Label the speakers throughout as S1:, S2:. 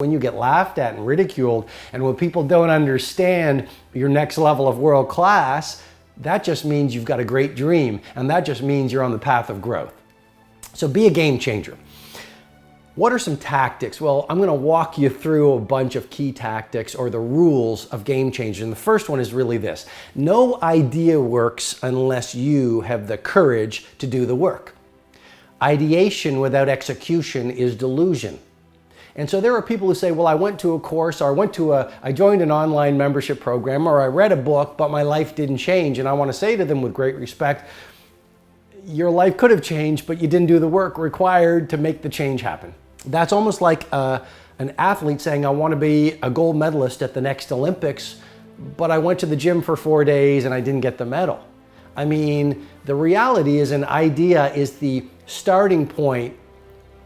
S1: When you get laughed at and ridiculed, and when people don't understand your next level of world class, that just means you've got a great dream, and that just means you're on the path of growth. So be a game changer. What are some tactics? Well, I'm going to walk you through a bunch of key tactics or the rules of game changers. And the first one is really this: no idea works unless you have the courage to do the work. Ideation without execution is delusion. And so there are people who say, well, I went to a course, or I joined an online membership program, or I read a book, but my life didn't change. And I want to say to them with great respect, your life could have changed, but you didn't do the work required to make the change happen. That's almost like an athlete saying, I want to be a gold medalist at the next Olympics, but I went to the gym for 4 days and I didn't get the medal. I mean, the reality is an idea is the starting point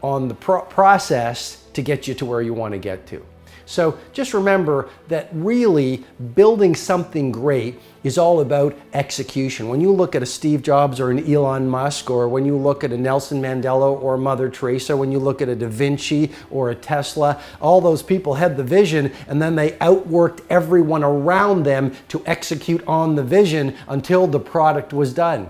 S1: on the process to get you to where you want to get to. So just remember that really building something great is all about execution. When you look at a Steve Jobs or an Elon Musk, or when you look at a Nelson Mandela or Mother Teresa, when you look at a Da Vinci or a Tesla, all those people had the vision, and then they outworked everyone around them to execute on the vision until the product was done.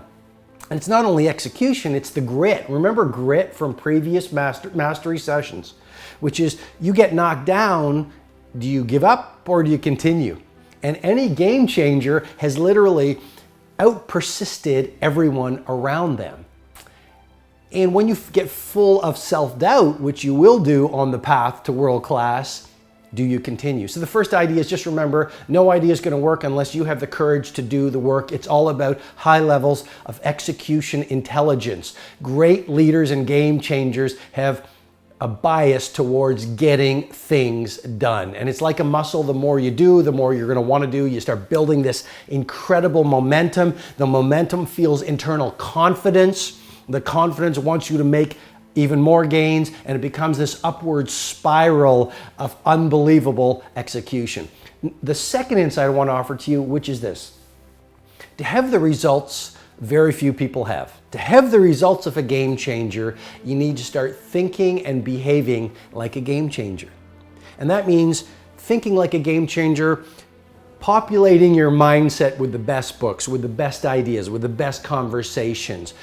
S1: And it's not only execution, it's the grit. Remember grit from previous mastery sessions, which is you get knocked down, do you give up or do you continue? And any game changer has literally out-persisted everyone around them. And when you get full of self-doubt, which you will do on the path to world class, do you continue? So the first idea is just remember, no idea is going to work unless you have the courage to do the work. It's all about high levels of execution intelligence. Great leaders and game changers have a bias towards getting things done. And it's like a muscle. The more you do, the more you're going to want to do. You start building this incredible momentum. The momentum fuels internal confidence. The confidence wants you to make even more gains, and it becomes this upward spiral of unbelievable execution. The second insight I want to offer to you, which is this: to have the results very few people have. To have the results of a game changer, you need to start thinking and behaving like a game changer. And that means thinking like a game changer, populating your mindset with the best books, with the best ideas, with the best conversations,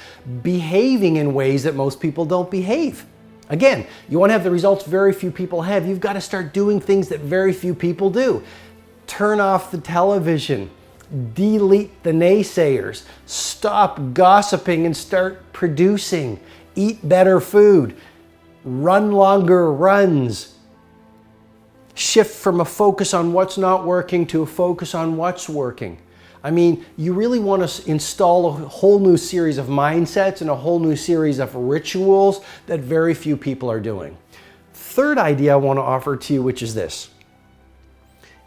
S1: behaving in ways that most people don't behave. Again, you want to have the results very few people have. You've got to start doing things that very few people do. Turn off the television. Delete the naysayers. Stop gossiping and start producing. Eat better food. Run longer runs. Shift from a focus on what's not working to a focus on what's working. I mean, you really want to install a whole new series of mindsets and a whole new series of rituals that very few people are doing. Third idea I want to offer to you, which is this: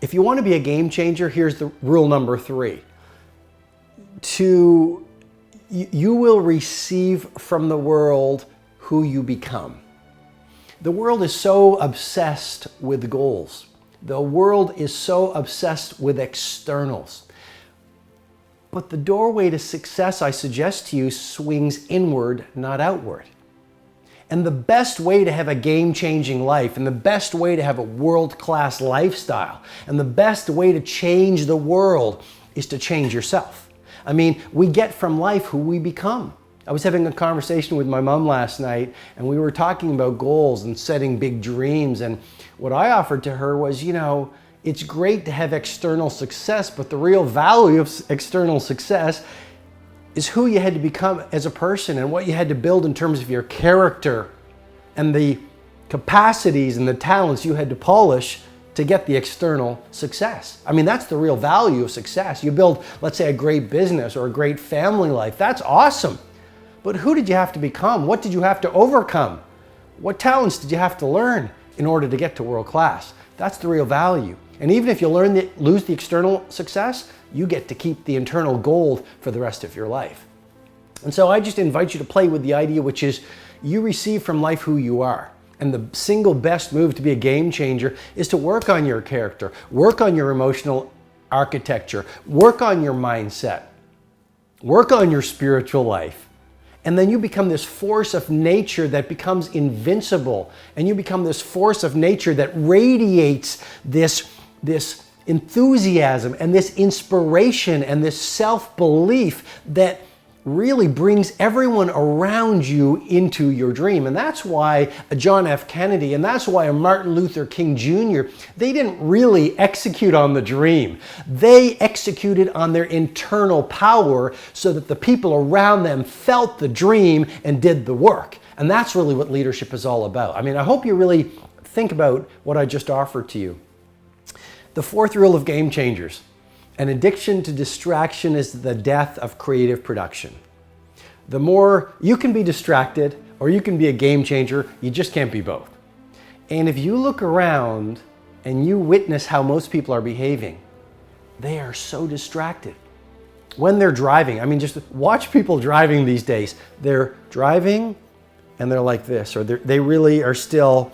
S1: if you want to be a game changer, here's the rule number 3. You will receive from the world who you become. The world is so obsessed with goals. The world is so obsessed with externals. But the doorway to success, I suggest to you, swings inward, not outward. And the best way to have a game-changing life, and the best way to have a world-class lifestyle, and the best way to change the world is to change yourself. I mean, we get from life who we become. I was having a conversation with my mom last night, and we were talking about goals and setting big dreams. And what I offered to her was, it's great to have external success, but the real value of external success is who you had to become as a person and what you had to build in terms of your character and the capacities and the talents you had to polish to get the external success. I mean, that's the real value of success. You build, let's say, a great business or a great family life. That's awesome. But who did you have to become? What did you have to overcome? What talents did you have to learn in order to get to world class? That's the real value. And even if you lose the external success, you get to keep the internal gold for the rest of your life. And so I just invite you to play with the idea, which is you receive from life who you are. And the single best move to be a game changer is to work on your character, work on your emotional architecture, work on your mindset, work on your spiritual life, And then you become this force of nature that becomes invincible. And you become this force of nature that radiates this enthusiasm and this inspiration and this self-belief that really brings everyone around you into your dream. And that's why a John F. Kennedy and that's why a Martin Luther King Jr., they didn't really execute on the dream. They executed on their internal power so that the people around them felt the dream and did the work. And that's really what leadership is all about. I mean, I hope you really think about what I just offered to you. The fourth rule of Game Changers. An addiction to distraction is the death of creative production. The more you can be distracted or you can be a game changer, you just can't be both. And if you look around and you witness how most people are behaving, they are so distracted. When they're driving, I mean, just watch people driving these days. They're driving and they're like this, or they really are still,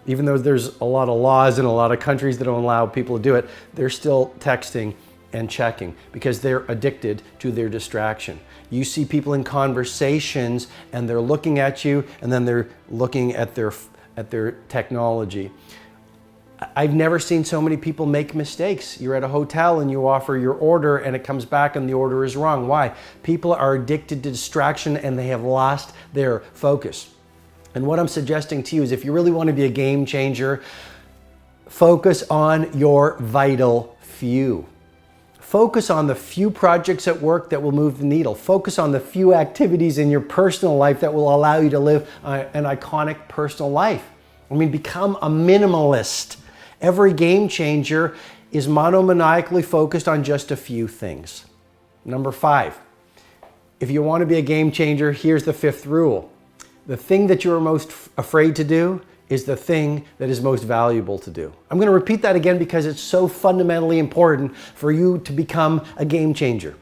S1: even though there's a lot of laws in a lot of countries that don't allow people to do it, they're still texting and checking because they're addicted to their distraction. You see people in conversations and they're looking at you and then they're looking at their technology. I've never seen so many people make mistakes. You're at a hotel and you offer your order and it comes back and the order is wrong. Why? People are addicted to distraction and they have lost their focus. And what I'm suggesting to you is if you really want to be a game changer, focus on your vital few. Focus on the few projects at work that will move the needle. Focus on the few activities in your personal life that will allow you to live an iconic personal life. I mean, become a minimalist. Every game changer is monomaniacally focused on just a few things. Number 5, if you want to be a game changer, here's the 5th rule. The thing that you're most afraid to do is the thing that is most valuable to do. I'm going to repeat that again because it's so fundamentally important for you to become a game changer.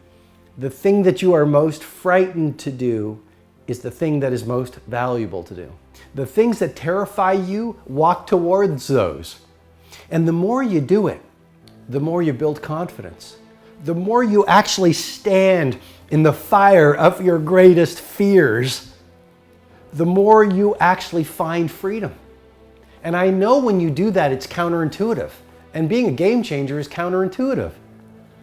S1: The thing that you are most frightened to do is the thing that is most valuable to do. The things that terrify you, walk towards those. And the more you do it, the more you build confidence. The more you actually stand in the fire of your greatest fears, the more you actually find freedom. And I know when you do that, it's counterintuitive. And being a game changer is counterintuitive.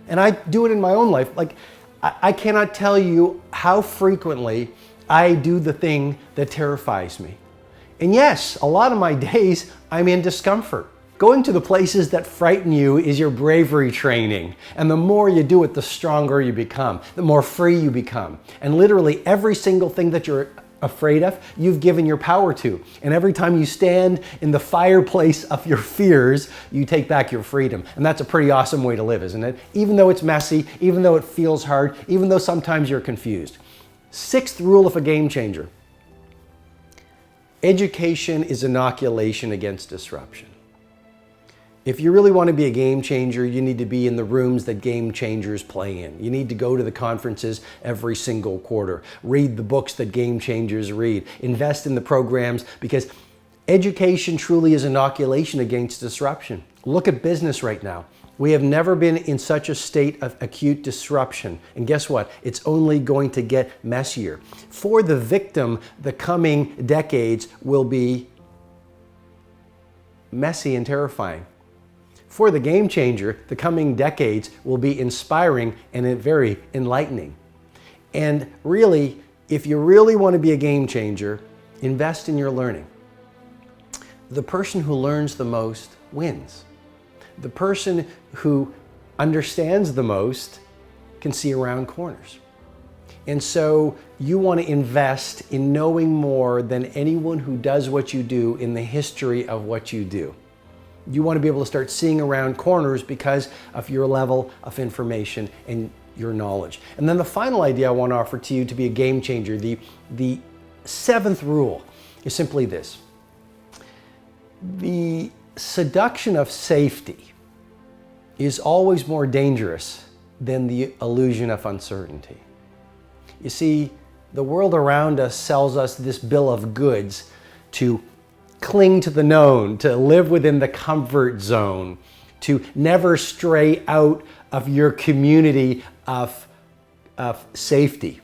S1: And I do it in my own life. Like, I cannot tell you how frequently I do the thing that terrifies me. And yes, a lot of my days, I'm in discomfort. Going to the places that frighten you is your bravery training. And the more you do it, the stronger you become, the more free you become. And literally every single thing that you're afraid of, you've given your power to. And every time you stand in the fireplace of your fears, you take back your freedom. And that's a pretty awesome way to live, isn't it? Even though it's messy, even though it feels hard, even though sometimes you're confused. 6th rule of a game changer. Education is inoculation against disruption. If you really want to be a game changer, you need to be in the rooms that game changers play in. You need to go to the conferences every single quarter. Read the books that game changers read. Invest in the programs because education truly is inoculation against disruption. Look at business right now. We have never been in such a state of acute disruption. And guess what? It's only going to get messier. For the victim, the coming decades will be messy and terrifying. For the game changer, the coming decades will be inspiring and very enlightening. And really, if you really want to be a game changer, invest in your learning. The person who learns the most wins. The person who understands the most can see around corners. And so you want to invest in knowing more than anyone who does what you do in the history of what you do. You want to be able to start seeing around corners because of your level of information and your knowledge. And then the final idea I want to offer to you to be a game changer, the 7th rule is simply this. The seduction of safety is always more dangerous than the illusion of uncertainty. You see, the world around us sells us this bill of goods to cling to the known, to live within the comfort zone, to never stray out of your community of safety,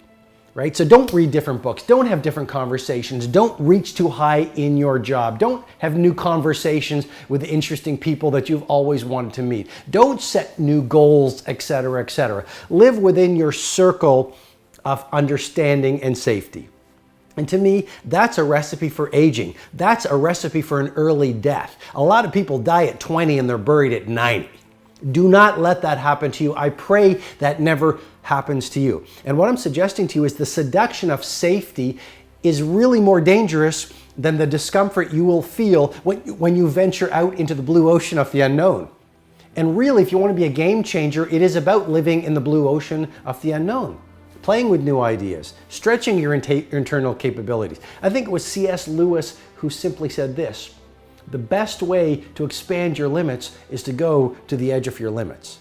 S1: right? So don't read different books. Don't have different conversations. Don't reach too high in your job. Don't have new conversations with interesting people that you've always wanted to meet. Don't set new goals, etc., etc. Live within your circle of understanding and safety. And to me, that's a recipe for aging. That's a recipe for an early death. A lot of people die at 20 and they're buried at 90. Do not let that happen to you. I pray that never happens to you. And what I'm suggesting to you is the seduction of safety is really more dangerous than the discomfort you will feel when you venture out into the blue ocean of the unknown. And really, if you want to be a game changer, it is about living in the blue ocean of the unknown, playing with new ideas, stretching your internal capabilities. I think it was C.S. Lewis who simply said this: the best way to expand your limits is to go to the edge of your limits.